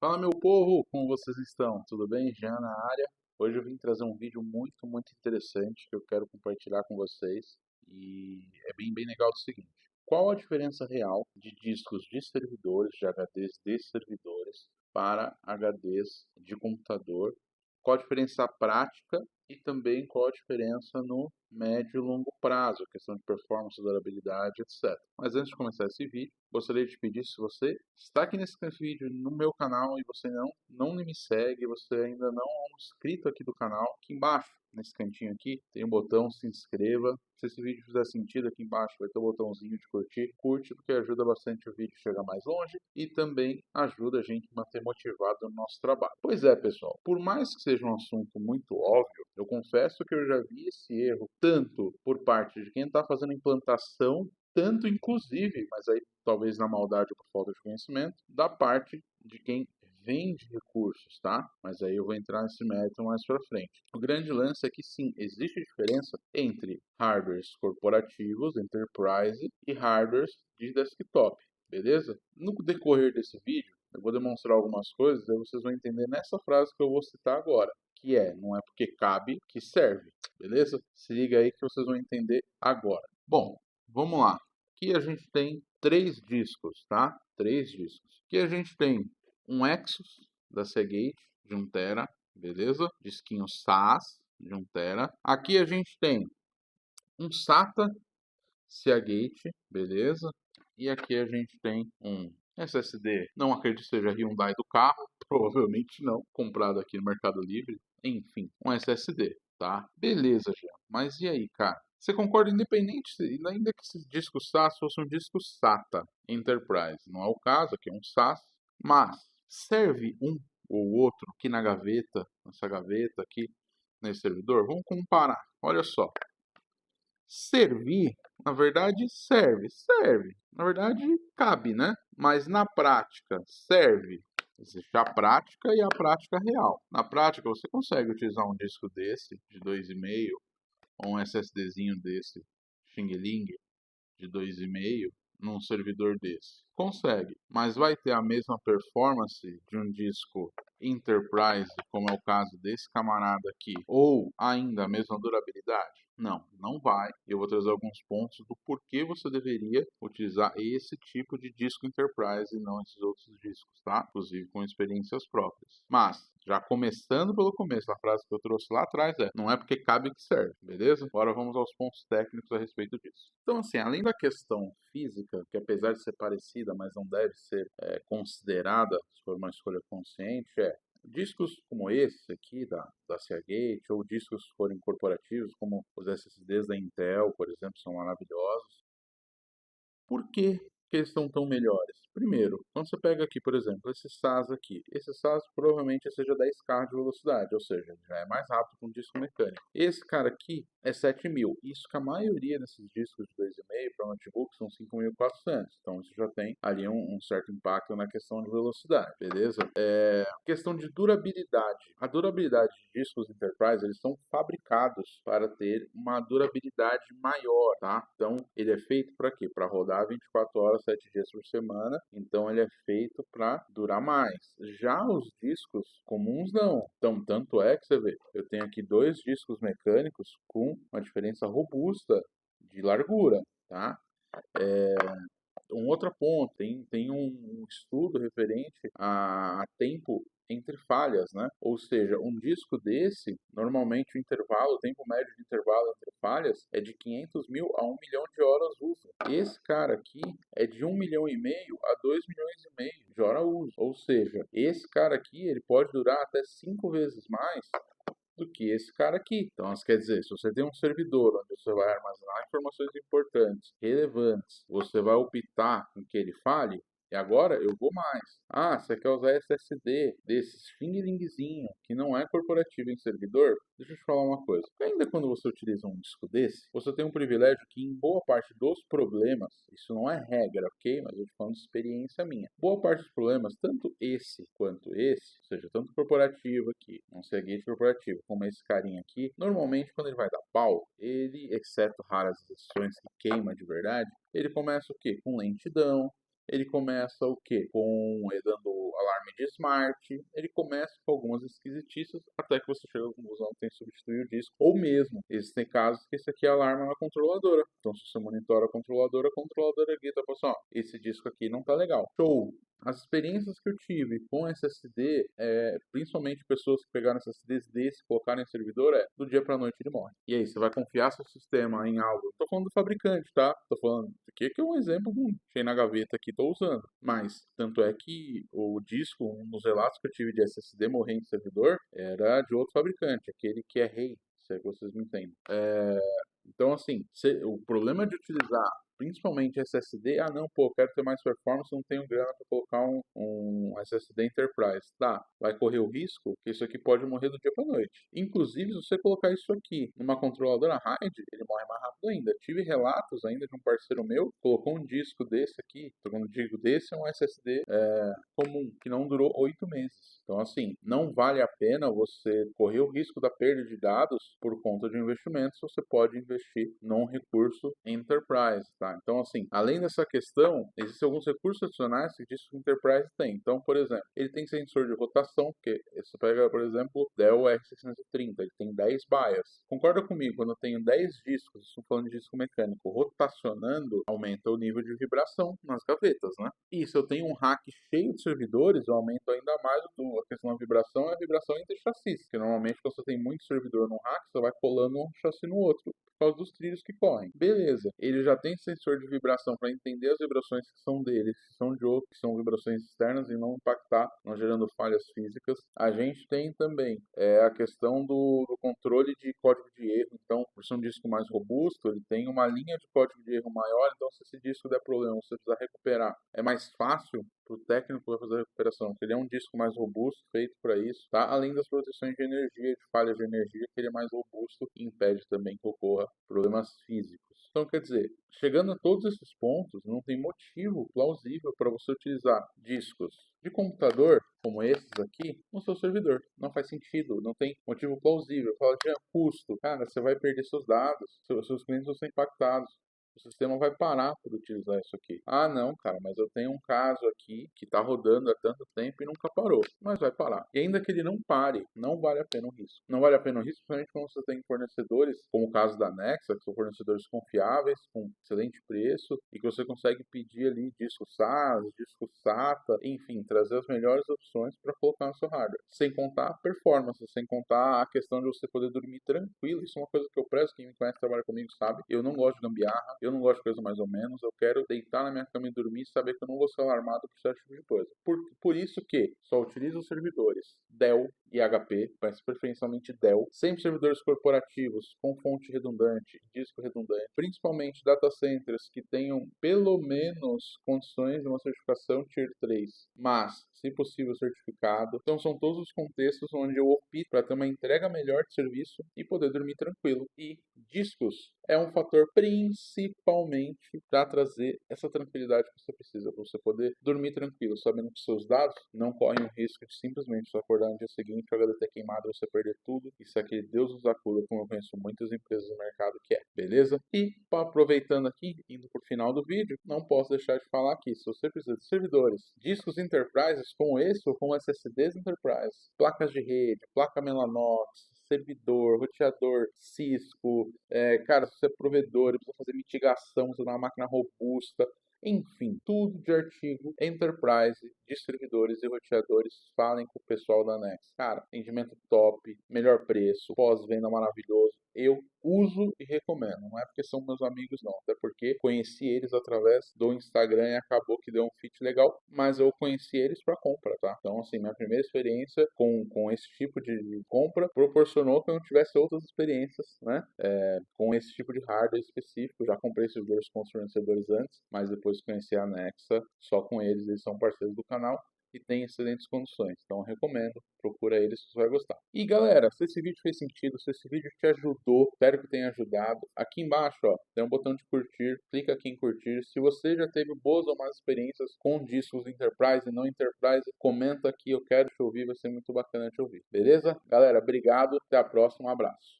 Fala meu povo, como vocês estão? Tudo bem? Jean na área. Hoje eu vim trazer um vídeo muito interessante que eu quero compartilhar com vocês e é bem legal o seguinte. Qual a diferença real de discos de servidores, de HDs de servidores para HDs de computador? Qual a diferença prática e também qual a diferença no médio e longo prazo, questão de performance, durabilidade, etc. Mas antes de começar esse vídeo, gostaria de pedir, se você está aqui nesse vídeo no meu canal e você não me segue, você ainda não é um inscrito aqui do canal, aqui embaixo, nesse cantinho aqui, tem um botão, se inscreva. Se esse vídeo fizer sentido, aqui embaixo vai ter o botãozinho de curtir. Curte porque ajuda bastante o vídeo a chegar mais longe e também ajuda a gente a manter motivado no nosso trabalho. Pois é, pessoal, por mais que seja um assunto muito óbvio, eu confesso que eu já vi esse erro tanto por parte de quem está fazendo implantação, tanto inclusive, mas aí talvez na maldade ou por falta de conhecimento, da parte de quem vende recursos, tá? Mas aí eu vou entrar nesse mérito mais para frente. O grande lance é que sim, existe diferença entre hardwares corporativos, enterprise, e hardwares de desktop, beleza? No decorrer desse vídeo, eu vou demonstrar algumas coisas e vocês vão entender nessa frase que eu vou citar agora, que é, não é porque cabe que serve, beleza? Se liga aí que vocês vão entender agora. Bom, vamos lá. Aqui a gente tem três discos, tá? Três discos. Aqui a gente tem um Exos da Seagate de 1 TB, beleza? Disquinho SAS de 1 TB. Aqui a gente tem um SATA Seagate, beleza? E aqui a gente tem um SSD, não acredito que seja Hyundai do carro, provavelmente não, comprado aqui no Mercado Livre. Enfim, um SSD, tá? Beleza, Jean. Mas e aí, cara? Você concorda independente, ainda que esse disco SAS fosse um disco SATA Enterprise? Não é o caso, aqui é um SAS, mas serve um ou outro aqui na gaveta, nessa gaveta aqui, nesse servidor? Vamos comparar. Olha só. Servir, na verdade, serve. Na verdade, cabe, né? Mas na prática, serve. Existe a prática e a prática real. Na prática, você consegue utilizar um disco desse, de 2,5, ou um SSDzinho desse, Xing Ling, de 2,5, num servidor desse? Consegue, mas vai ter a mesma performance de um disco Enterprise, como é o caso desse camarada aqui, ou ainda a mesma durabilidade? Não, não vai. Eu vou trazer alguns pontos do porquê você deveria utilizar esse tipo de disco Enterprise e não esses outros discos, tá? Inclusive com experiências próprias. Mas, já começando pelo começo, a frase que eu trouxe lá atrás é: não é porque cabe que serve, beleza? Agora vamos aos pontos técnicos a respeito disso. Então, assim, além da questão física, que apesar de ser parecida, mas não deve ser considerada, se for uma escolha consciente, discos como esse aqui da Seagate, ou discos que forem corporativos, como os SSDs da Intel, por exemplo, são maravilhosos. Por que que eles estão tão melhores? Primeiro, quando você pega aqui, por exemplo, esse SAS provavelmente seja 10K de velocidade, ou seja, já é mais rápido que um disco mecânico. Esse cara aqui é 7.000, isso que a maioria desses discos de 2,5 para notebook são 5.400, então isso já tem ali um certo impacto na questão de velocidade, beleza? Questão de durabilidade. A durabilidade de discos Enterprise, eles são fabricados para ter uma durabilidade maior, tá? Então, ele é feito para quê? Para rodar 24 horas, 7 dias por semana. Então, ele é feito para durar mais. Já os discos comuns, não. Então, tanto é que você vê, eu tenho aqui dois discos mecânicos com uma diferença robusta de largura, tá? Um outro ponto, tem um estudo referente a tempo entre falhas, né? Ou seja, um disco desse, normalmente o tempo médio de intervalo entre falhas é de 500 mil a 1 milhão de horas uso. Esse cara aqui é de 1,5 milhão a 2 milhões e meio de hora uso. Ou seja, esse cara aqui ele pode durar até 5 vezes mais do que esse cara aqui. Então, isso quer dizer, se você tem um servidor onde você vai armazenar informações importantes, relevantes, você vai optar em que ele fale, e agora eu vou mais. Ah, você quer usar SSD desses Xing que não é corporativo em servidor? Deixa eu te falar uma coisa. Ainda quando você utiliza um disco desse, você tem um privilégio que em boa parte dos problemas, isso não é regra, ok? Mas eu estou falando de experiência minha. Boa parte dos problemas, tanto esse quanto esse, ou seja, tanto corporativo aqui, um Seagate corporativo, como esse carinha aqui, normalmente quando ele vai dar pau, ele, exceto raras exceções que queima de verdade, ele começa o quê? Com lentidão, Ele começa o quê? Dando alarme de smart, ele começa com algumas esquisitices, até que você chega à conclusão que tem que substituir o disco, ou mesmo, existem casos que esse aqui alarma na controladora. Então, se você monitora a controladora grita, fala assim, ó, esse disco aqui não tá legal. Show! As experiências que eu tive com SSD, principalmente pessoas que pegaram SSDs desse e colocaram em servidor, do dia pra noite ele morre. E aí, você vai confiar seu sistema em algo? Eu tô falando do fabricante, tá? Tô falando aqui que é um exemplo ruim. Deixei na gaveta aqui, tô usando. Mas, tanto é que o disco, um dos relatos que eu tive de SSD morrer em servidor, era de outro fabricante, aquele que é rei, se é que vocês me entendem. Então, assim, o problema de utilizar principalmente SSD, não, pô, eu quero ter mais performance, não tenho grana para colocar um SSD Enterprise. Tá, vai correr o risco que isso aqui pode morrer do dia para noite. Inclusive, se você colocar isso aqui numa controladora RAID, ele morre mais rápido ainda. Tive relatos ainda de um parceiro meu, colocou um disco desse aqui, quando digo desse, é um SSD comum, que não durou 8 meses. Então, assim, não vale a pena você correr o risco da perda de dados por conta de investimentos, você pode investir num recurso Enterprise, tá? Então, assim, além dessa questão, existem alguns recursos adicionais que diz que o Enterprise tem. Então, por exemplo, ele tem sensor de rotação, porque você pega, por exemplo, Dell R630, ele tem 10 BIOS. Concorda comigo, quando eu tenho 10 discos, estou falando de disco mecânico, rotacionando, aumenta o nível de vibração nas gavetas, né? E se eu tenho um rack cheio de servidores, eu aumento ainda mais a questão da vibração, é a vibração entre chassis, que normalmente quando você tem muito servidor num rack, você vai colando um chassi no outro, por causa dos trilhos que correm. Beleza, ele já tem sensor de vibração para entender as vibrações que são dele, que são de outro, que são vibrações externas e não impactar, não gerando falhas físicas. A gente tem também a questão do controle de código de erro. Então, por ser um disco mais robusto, ele tem uma linha de código de erro maior, então se esse disco der problema, você precisa recuperar, é mais fácil para o técnico fazer a recuperação, porque ele é um disco mais robusto, feito para isso, tá? Além das proteções de energia, de falhas de energia, que ele é mais robusto e impede também que ocorra problemas físicos. Então, quer dizer, chegando a todos esses pontos, não tem motivo plausível para você utilizar discos de computador, como esses aqui, no seu servidor. Não faz sentido, não tem motivo plausível. Fala de custo, cara, você vai perder seus dados, seus clientes vão ser impactados. O sistema vai parar por utilizar isso aqui. Não, cara, mas eu tenho um caso aqui que está rodando há tanto tempo e nunca parou. Mas vai parar. E ainda que ele não pare, não vale a pena o risco. Não vale a pena o risco, principalmente quando você tem fornecedores, como o caso da Nexa, que são fornecedores confiáveis, com excelente preço, e que você consegue pedir ali disco SAS, disco SATA, enfim, trazer as melhores opções para colocar no seu hardware. Sem contar a performance, sem contar a questão de você poder dormir tranquilo. Isso é uma coisa que eu prezo, quem me conhece, trabalha comigo, sabe. Eu não gosto de gambiarra, eu não gosto de coisa mais ou menos, eu quero deitar na minha cama e dormir e saber que eu não vou ser alarmado por certo tipo de coisa. Por isso que só utilizo os servidores Dell e HP, mas preferencialmente Dell, sempre servidores corporativos com fonte redundante, disco redundante, principalmente data centers que tenham pelo menos condições de uma certificação Tier 3, mas, se possível, certificado. Então são todos os contextos onde eu opto para ter uma entrega melhor de serviço e poder dormir tranquilo. E discos é um fator principalmente para trazer essa tranquilidade que você precisa, para você poder dormir tranquilo, sabendo que seus dados não correm o risco de simplesmente você acordar no dia seguinte, o HD ter queimado, você perder tudo. Isso aqui, Deus nos acuda, como eu conheço muitas empresas do mercado que é, beleza? E aproveitando aqui, indo para o final do vídeo, não posso deixar de falar aqui, se você precisa de servidores, discos Enterprises como esse ou como SSDs Enterprise, placas de rede, placa Mellanox, servidor, roteador, Cisco, cara, se você é provedor, precisa fazer mitigação, precisa de uma máquina robusta, enfim, tudo de artigo Enterprise, de servidores e roteadores, falem com o pessoal da Nex. Cara, atendimento top, melhor preço, pós-venda maravilhoso. Eu uso e recomendo. Não é porque são meus amigos, não. Até porque conheci eles através do Instagram e acabou que deu um fit legal. Mas eu conheci eles para compra, tá? Então, assim, minha primeira experiência com esse tipo de compra proporcionou que eu não tivesse outras experiências, né? Com esse tipo de hardware específico. Já comprei servidores com os fornecedores antes, mas depois conheci a Nexa só com eles são parceiros do canal e tem excelentes condições. Então eu recomendo, procura eles que você vai gostar. E galera, se esse vídeo fez sentido, se esse vídeo te ajudou, espero que tenha ajudado. Aqui embaixo, ó, tem um botão de curtir, clica aqui em curtir. Se você já teve boas ou más experiências com discos Enterprise e não Enterprise, comenta aqui, eu quero te ouvir, vai ser muito bacana te ouvir. Beleza? Galera, obrigado, até a próxima, um abraço.